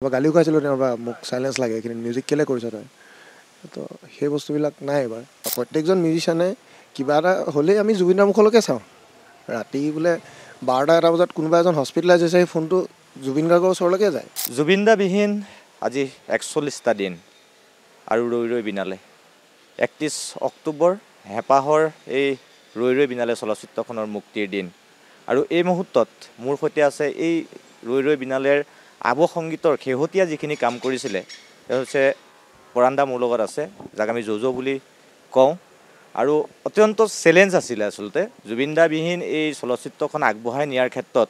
গালিও খাইছিলোঁ তেওঁৰ পৰা মোক চাইলেঞ্চ লাগে এইখিনি মিউজিক কেলৈ কৰিছ তই তো সেই বস্তুবিলাক নাই এবাৰ প্ৰত্যেকজন মিউজিচিয়ানে কিবা এটা হ'লেই আমি জুবিনৰ মুখলৈকে চাওঁ ৰাতি বোলে 12টা বজাত কোনোবা এজন হস্পিটেলাইজ হৈছে সেই ফোনটো জুবিন গাৰ্গৰ ওচৰলৈকে যায় জুবিন দা বিহীন আজি 41টা দিন আৰু ৰৈ ৰৈ বিনালে 31 অক্টোবৰ হেঁপাহৰ এই ৰৈ ৰৈ বিনালে চলচ্চিত্ৰখনৰ মুক্তিৰ দিন আৰু এই মুহূৰ্তত মোৰ সৈতে আছে এই ৰৈ ৰৈ বিনালেৰ আৱসংগীতৰ শেহতীয়া যিখিনি কাম কৰিছিলে তেওঁ হৈছে পৰান্দা মোৰ লগত আছে যাক আমি জ'জ' বুলি কওঁ আৰু অত্যন্ত চেলেঞ্জ আছিলে আচলতে জুবিন দা বিহীন এই চলচ্চিত্ৰখন আগবঢ়াই নিয়াৰ ক্ষেত্ৰত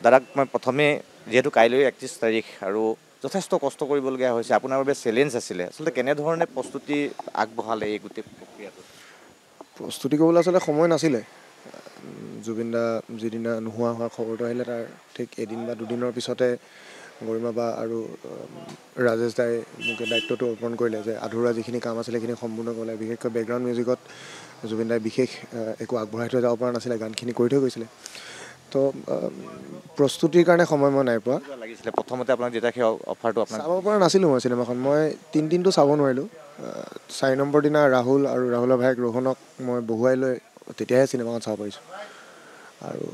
দাদাক মই প্ৰথমে যেহেতু কাইলৈ 31 তাৰিখ আৰু যথেষ্ট কষ্ট কৰিবলগীয়া হৈছে আপোনাৰ বাবে চেলেঞ্জ আছিলে আচলতে কেনেধৰণে প্ৰস্তুতি আগবঢ়ালে এই গোটেই প্ৰক্ৰিয়াটো প্ৰস্তুতি কৰিবলৈ আচলতে সময় নাছিলে জুবিন দা যিদিনা নোহোৱা হোৱা খবৰটো আহিলে তাৰ ঠিক এদিন বা দুদিনৰ পিছতে গৰিমা বা আৰু ৰাজেশ দাই মোক দায়িত্বটো অৰ্পণ কৰিলে যে আধৰুৱা যিখিনি কাম আছিলে সেইখিনি সম্পূৰ্ণ কৰিলে বিশেষকৈ বেকগ্ৰাউণ্ড মিউজিকত জুবিন দাই বিশেষ একো আগবঢ়াই থৈ যাব পৰা নাছিলে গানখিনি কৰি থৈ গৈছিলে তো প্ৰস্তুতিৰ কাৰণে সময় মই নাই পোৱা লাগিছিলে প্ৰথমতে আপোনাক যেতিয়া সেই অফাৰটো আপোনাক চাব পৰা নাছিলোঁ মই চিনেমাখন মই তিনিদিনটো চাব নোৱাৰিলোঁ 4 নম্বৰ দিনা ৰাহুল আৰু ৰাহুলৰ ভায়েক ৰোহনক মই বহুৱাই লৈ তেতিয়াহে চিনেমাখন চাব পাৰিছোঁ আৰু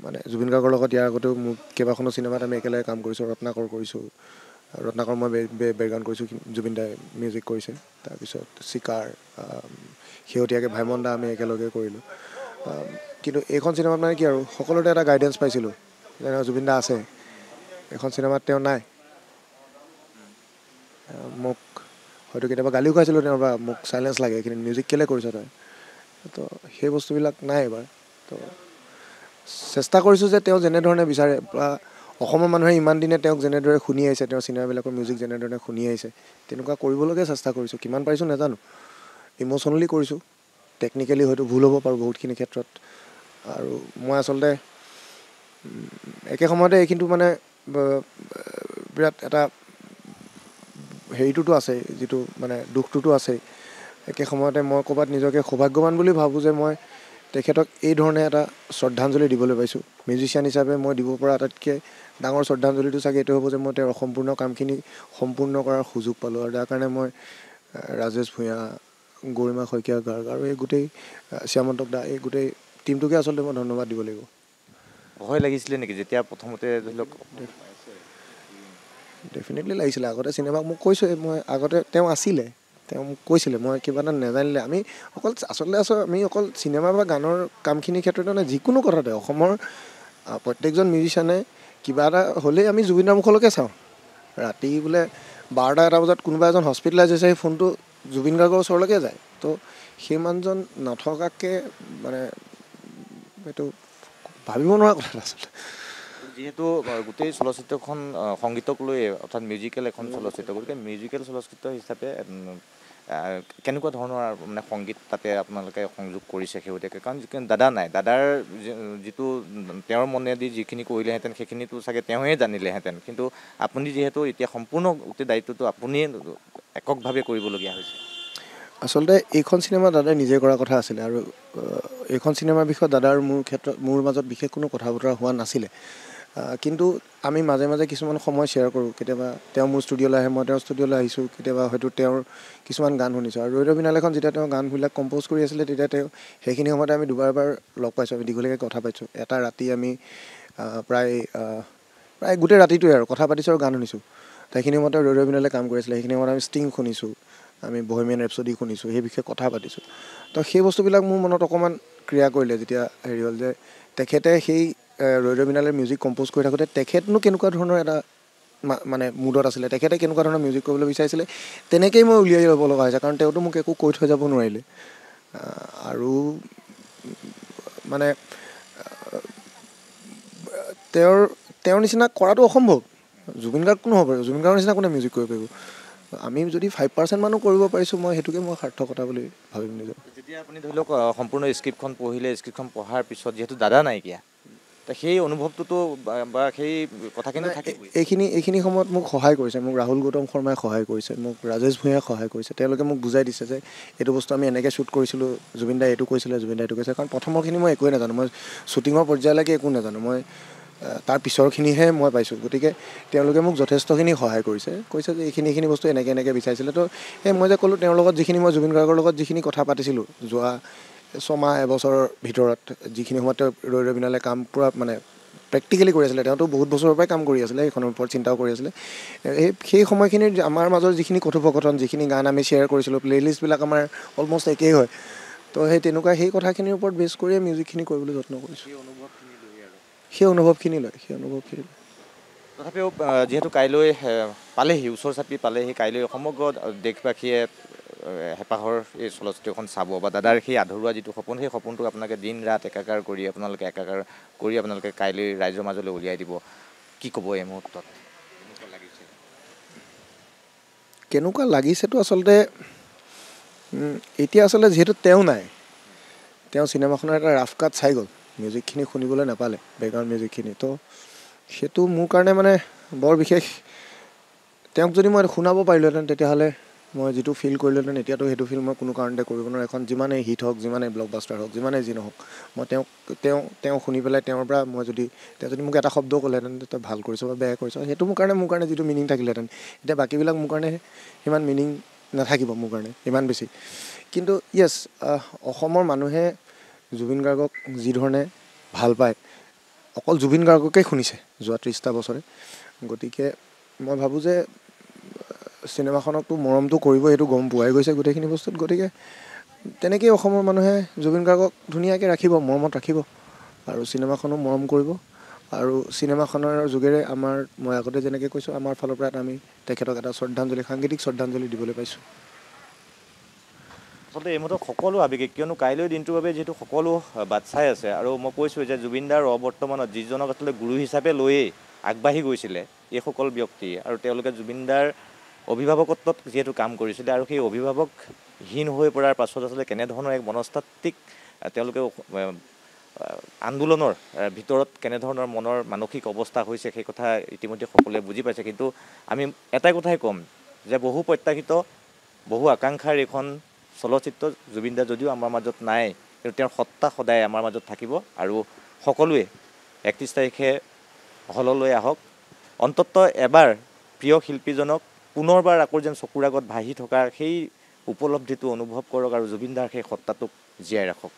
মানে জুবিন গাৰ্গৰ লগত ইয়াৰ আগতেও মোক কেইবাখনো চিনেমাত আমি একেলগে কাম কৰিছোঁ ৰত্নাকৰ কৰিছোঁ ৰত্নাকৰ মই বেকগ্ৰাউণ্ড কৰিছোঁ জুবিন দাই মিউজিক কৰিছে তাৰপিছত চিকাৰ শেহতীয়াকৈ ভাইমন দা আমি একেলগে কৰিলোঁ কিন্তু এইখন চিনেমাত মানে কি আৰু সকলোতে এটা গাইডেঞ্চ পাইছিলোঁ যেনে জুবিন দা আছে এখন চিনেমাত তেওঁ নাই মোক হয়তো কেতিয়াবা গালিও খাইছিলোঁ তেওঁৰ পৰা মোক চাইলেঞ্চ লাগে এইখিনি মিউজিক কেলৈ কৰিছ তই তো সেই বস্তুবিলাক নাই এবাৰ তো চেষ্টা কৰিছোঁ যে তেওঁ যেনেধৰণে বিচাৰে বা অসমৰ মানুহে ইমান দিনে তেওঁক যেনেদৰে শুনি আহিছে তেওঁৰ চিনেমাবিলাকৰ মিউজিক যেনেধৰণে শুনি আহিছে তেনেকুৱা কৰিবলৈকে চেষ্টা কৰিছোঁ কিমান পাৰিছোঁ নাজানো ইম'চনেলি কৰিছোঁ টেকনিকেলি হয়তো ভুল হ'ব পাৰোঁ বহুতখিনি ক্ষেত্ৰত আৰু মই আচলতে একে সময়তে এইখিনিতো মানে বিৰাট এটা হেৰিটোতো আছে যিটো মানে দুখটোতো আছে একে সময়তে মই ক'ৰবাত নিজকে সৌভাগ্যৱান বুলি ভাবোঁ যে মই তেখেতক এই ধৰণে এটা শ্ৰদ্ধাঞ্জলি দিবলৈ পাইছোঁ মিউজিচিয়ান হিচাপে মই দিব পৰা আটাইতকৈ ডাঙৰ শ্ৰদ্ধাঞ্জলিটো চাগে এইটো হ'ব যে মই তেওঁৰ অসম্পূৰ্ণ কামখিনি সম্পূৰ্ণ কৰাৰ সুযোগ পালোঁ আৰু তাৰ কাৰণে মই ৰাজেশ ভূঞা গৰিমা শইকীয়া গাৰ্গ আৰু এই গোটেই শ্যামন্তক দা এই গোটেই টীমটোকে আচলতে মই ধন্যবাদ দিব লাগিব ভয় লাগিছিলে নেকি যেতিয়া প্ৰথমতে ধৰি লওক ডেফিনেটলি লাগিছিলে আগতে চিনেমাক মোক কৈছোঁ মই আগতে তেওঁ আছিলে তেওঁ মোক কৈছিলে মই কিবা এটা নেজানিলে আমি অকল চিনেমা বা গানৰ কামখিনিৰ ক্ষেত্ৰতে মানে যিকোনো কথাতে অসমৰ প্ৰত্যেকজন মিউজিচিয়ানে কিবা এটা হ'লেই আমি জুবিনৰ মুখলৈকে চাওঁ ৰাতি বোলে 12টা বজাত কোনোবা এজন হস্পিটেলাইজ হৈছে সেই ফোনটো জুবিন গাৰ্গৰ ওচৰলৈকে যায় তো সেই মানুহজন নথকাকৈ মানে এইটো ভাবিব নোৱাৰা কথা আচলতে যিহেতু গোটেই চলচ্চিত্ৰখন সংগীতক লৈ অৰ্থাৎ মিউজিকেল এখন চলচ্চিত্ৰ গতিকে মিউজিকেল চলচ্চিত্ৰ হিচাপে কেনেকুৱা ধৰণৰ মানে সংগীত তাতে আপোনালোকে সংযোগ কৰিছে শেহতীয়াকৈ কাৰণ দাদা নাই দাদাৰ যিটো তেওঁৰ মনেদি যিখিনি কৰিলেহেঁতেন সেইখিনিতো চাগে তেওঁৱে জানিলেহেঁতেন কিন্তু আপুনি যিহেতু এতিয়া সম্পূৰ্ণ গোটেই দায়িত্বটো আপুনিয়ে এককভাৱে কৰিবলগীয়া হৈছে আচলতে এইখন চিনেমা দাদাই নিজে কৰা কথা আছিলে আৰু এইখন চিনেমাৰ বিষয়ে দাদাৰ মোৰ মাজত বিশেষ কোনো কথা বতৰা হোৱা নাছিলে কিন্তু আমি মাজে মাজে কিছুমান সময় শ্বেয়াৰ কৰোঁ কেতিয়াবা তেওঁ মোৰ ষ্টুডিঅ'লৈ আহে মই তেওঁৰ ষ্টুডিঅ'লৈ আহিছোঁ কেতিয়াবা হয়তো তেওঁৰ কিছুমান গান শুনিছোঁ আৰু ৰৈ ৰৈ বিনালেখন যেতিয়া তেওঁ গানবিলাক কম্প'জ কৰি আছিলে তেতিয়া তেওঁ সেইখিনি সময়তে আমি দুবাৰ লগ পাইছোঁ আমি দীঘলীয়াকৈ কথা পাতিছোঁ এটা ৰাতি আমি প্ৰায় গোটেই ৰাতিটোৱে আৰু কথা পাতিছোঁ আৰু গান শুনিছোঁ সেইখিনি সময়তে ৰৈ ৰৈ বিনালে কাম কৰি আছিলে সেইখিনি সময়ত আমি ষ্টিং শুনিছোঁ আমি বহেমিয়ান ৰেপছডি শুনিছোঁ সেই বিষয়ে কথা পাতিছোঁ তো সেই বস্তুবিলাক মোৰ মনত অকণমান ক্ৰিয়া কৰিলে যেতিয়া হেৰি হ'ল যে তেখেতে সেই ৰৈ ৰৈ বিনালে মিউজিক কম্প'জ কৰি থাকোঁতে তেখেতনো কেনেকুৱা ধৰণৰ এটা মানে মুডত আছিলে তেখেতে কেনেকুৱা ধৰণৰ মিউজিক কৰিবলৈ বিচাৰিছিলে তেনেকৈয়ে মই উলিয়াই ল'ব লগা হৈছে কাৰণ তেওঁতো মোক একো কৈ থৈ যাব নোৱাৰিলে আৰু মানে তেওঁৰ নিচিনা কৰাটো অসম্ভৱ জুবিন গাৰ্গ কোনো হ'ব পাৰিব জুবিন গাৰ্গৰ নিচিনা কোনে মিউজিক কৰিব পাৰিব আমি যদি 5% মানুহ কৰিব পাৰিছোঁ মই সেইটোকে মই সাৰ্থকতা বুলি ভাবিম নিজৰ যেতিয়া আপুনি ধৰি লওক সম্পূৰ্ণ স্ক্ৰিপ্টখন পঢ়িলে স্ক্ৰিপ্টখন পঢ়াৰ পিছত যিহেতু দাদা নাইকিয়া সেই অনুভৱটোতো বা সেই কথাখিনি থাকে এইখিনি সময়ত মোক সহায় কৰিছে মোক ৰাহুল গৌতম শৰ্মাই সহায় কৰিছে মোক ৰাজেশ ভূঞাই সহায় কৰিছে তেওঁলোকে মোক বুজাই দিছে যে এইটো বস্তু আমি এনেকৈ শ্বুট কৰিছিলোঁ জুবিন দাই এইটো কৈছিলে জুবিন দাই এইটো কৈছিলে কাৰণ প্ৰথমৰখিনি মই একোৱে নাজানো মই শ্বুটিঙৰ পৰ্যায়লৈকে একো নাজানো মই তাৰ পিছৰখিনিহে মই পাইছোঁ। গতিকে তেওঁলোকে মোক যথেষ্টখিনি সহায় কৰিছে, কৈছে যে এইখিনি বস্তু এনেকৈ বিচাৰিছিলে। তো মই যে ক'লোঁ তেওঁৰ লগত যিখিনি মই জুবিন গাৰ্গৰ লগত যিখিনি কথা পাতিছিলোঁ যোৱা ছমাহ এবছৰৰ ভিতৰত, যিখিনি সময়ত তেওঁ ৰৈ ৰৈ বিনালে কাম পূৰা মানে প্ৰেক্টিকেলি কৰি আছিলে, তেওঁতো বহুত বছৰৰ পৰাই কাম কৰি আছিলে, এইখনৰ ওপৰত চিন্তাও কৰি আছিলে। সেই সময়খিনিৰ আমাৰ মাজৰ যিখিনি কথোপকথন, যিখিনি গান আমি শ্বেয়াৰ কৰিছিলোঁ, প্লে'লিষ্টবিলাক আমাৰ অলমষ্ট একেই হয়। তো তেনেকুৱা সেই কথাখিনিৰ ওপৰত বেছ কৰিয়ে মিউজিকখিনি কৰিবলৈ যত্ন কৰিছোঁ। সেই অনুভৱখিনি লয়। তথাপিও যিহেতু কাইলৈ পালেহি, ওচৰ চাপি পালেহি, কাইলৈ সমগ্ৰ দেশবাসীয়ে হেঁপাহৰ এই চলচ্চিত্ৰখন চাব বা দাদাৰ সেই আধৰুৱা যিটো সপোন, সেই সপোনটোক আপোনালোকে দিন ৰাত একাকাৰ কৰি আপোনালোকে কাইলৈ ৰাইজৰ মাজলৈ উলিয়াই দিব। কি ক'ব এই মুহূৰ্তত? কেনেকুৱা লাগিছেতো আচলতে এতিয়া আচলতে যিহেতু তেওঁ নাই, তেওঁ চিনেমাখনৰ এটা ৰাফ কাট চাই গ'ল, মিউজিকখিনি শুনিবলৈ নাপালে, বেকগ্ৰাউণ্ড মিউজিকখিনি। তো সেইটো মোৰ কাৰণে মানে বৰ বিশেষ। তেওঁক যদি মই শুনাব পাৰিলোঁহেঁতেন তেতিয়াহ'লে মই যিটো ফিল কৰিলোঁহেঁতেন, এতিয়াতো সেইটো ফিল মই কোনো কাৰণতে কৰিব নোৱাৰোঁ। এখন যিমানেই হিট হওক, যিমানেই ব্লকবাষ্টাৰ হওক, যিমানেই যি নহওক, মই তেওঁ শুনি পেলাই তেওঁৰ পৰা তেওঁ যদি মোক এটা শব্দও ক'লেহেঁতেন তই ভাল কৰিছ বা বেয়া কৰিছ, সেইটো মোৰ কাৰণে যিটো মিনিং থাকিলেহেঁতেন, এতিয়া বাকীবিলাক মোৰ কাৰণে সিমান মিনিং নাথাকিব মোৰ কাৰণে ইমান বেছি। কিন্তু য়েছ, অসমৰ মানুহে জুবিন গাৰ্গক যি ধৰণে ভাল পায়, অকল জুবিন গাৰ্গকেই শুনিছে যোৱা 30টা বছৰে। গতিকে মই ভাবোঁ যে চিনেমাখনকতো মৰমটো কৰিবই, সেইটো গম পোৱাই গৈছে গোটেইখিনি বস্তুত। গতিকে তেনেকেই অসমৰ মানুহে জুবিন গাৰ্গক ধুনীয়াকৈ ৰাখিব, মৰমত ৰাখিব, আৰু চিনেমাখনো মৰম কৰিব। আৰু চিনেমাখনৰ যোগেৰে মই আগতে যেনেকৈ কৈছোঁ, আমাৰ ফালৰ পৰা আমি তেখেতক এটা সাংগীতিক শ্ৰদ্ধাঞ্জলি দিবলৈ পাইছোঁ। আচলতে এই মুহূৰ্তত সকলো আৱেগিক, কিয়নো কাইলৈ দিনটোৰ বাবে যিহেতু সকলো বাট চাই আছে। আৰু মই কৈছোঁ যে জুবিনদাৰ অবৰ্তমানত যিজনক আচলতে গুৰু হিচাপে লৈয়ে আগবাঢ়ি গৈছিলে এইসকল ব্যক্তি, আৰু তেওঁলোকে জুবিনদাৰ অভিভাৱকত্বত যিহেতু কাম কৰিছিলে, আৰু সেই অভিভাৱকহীন হৈ পৰাৰ পাছত আচলতে কেনেধৰণৰ এক মনস্তাত্ত্বিক তেওঁলোকে আন্দোলনৰ ভিতৰত কেনেধৰণৰ মনৰ মানসিক অৱস্থা হৈছে, সেই কথা ইতিমধ্যে সকলোৱে বুজি পাইছে। কিন্তু আমি এটাই কথাই ক'ম যে বহু প্ৰত্যাশিত, বহু আকাংক্ষাৰ এইখন চলচ্চিত্ৰ জুবিনদা যদিও আমাৰ মাজত নাই, কিন্তু তেওঁৰ সত্তা সদায় আমাৰ মাজত থাকিব। আৰু সকলোৱে 31 তাৰিখে হললৈ আহক, অন্ততঃ এবাৰ প্ৰিয় শিল্পীজনক পুনৰবাৰ আকৌ যেন চকুৰ আগত ভাহি থকাৰ সেই উপলব্ধিটো অনুভৱ কৰক, আৰু জুবিনদাৰ সেই সত্তাটোক জীয়াই ৰাখক।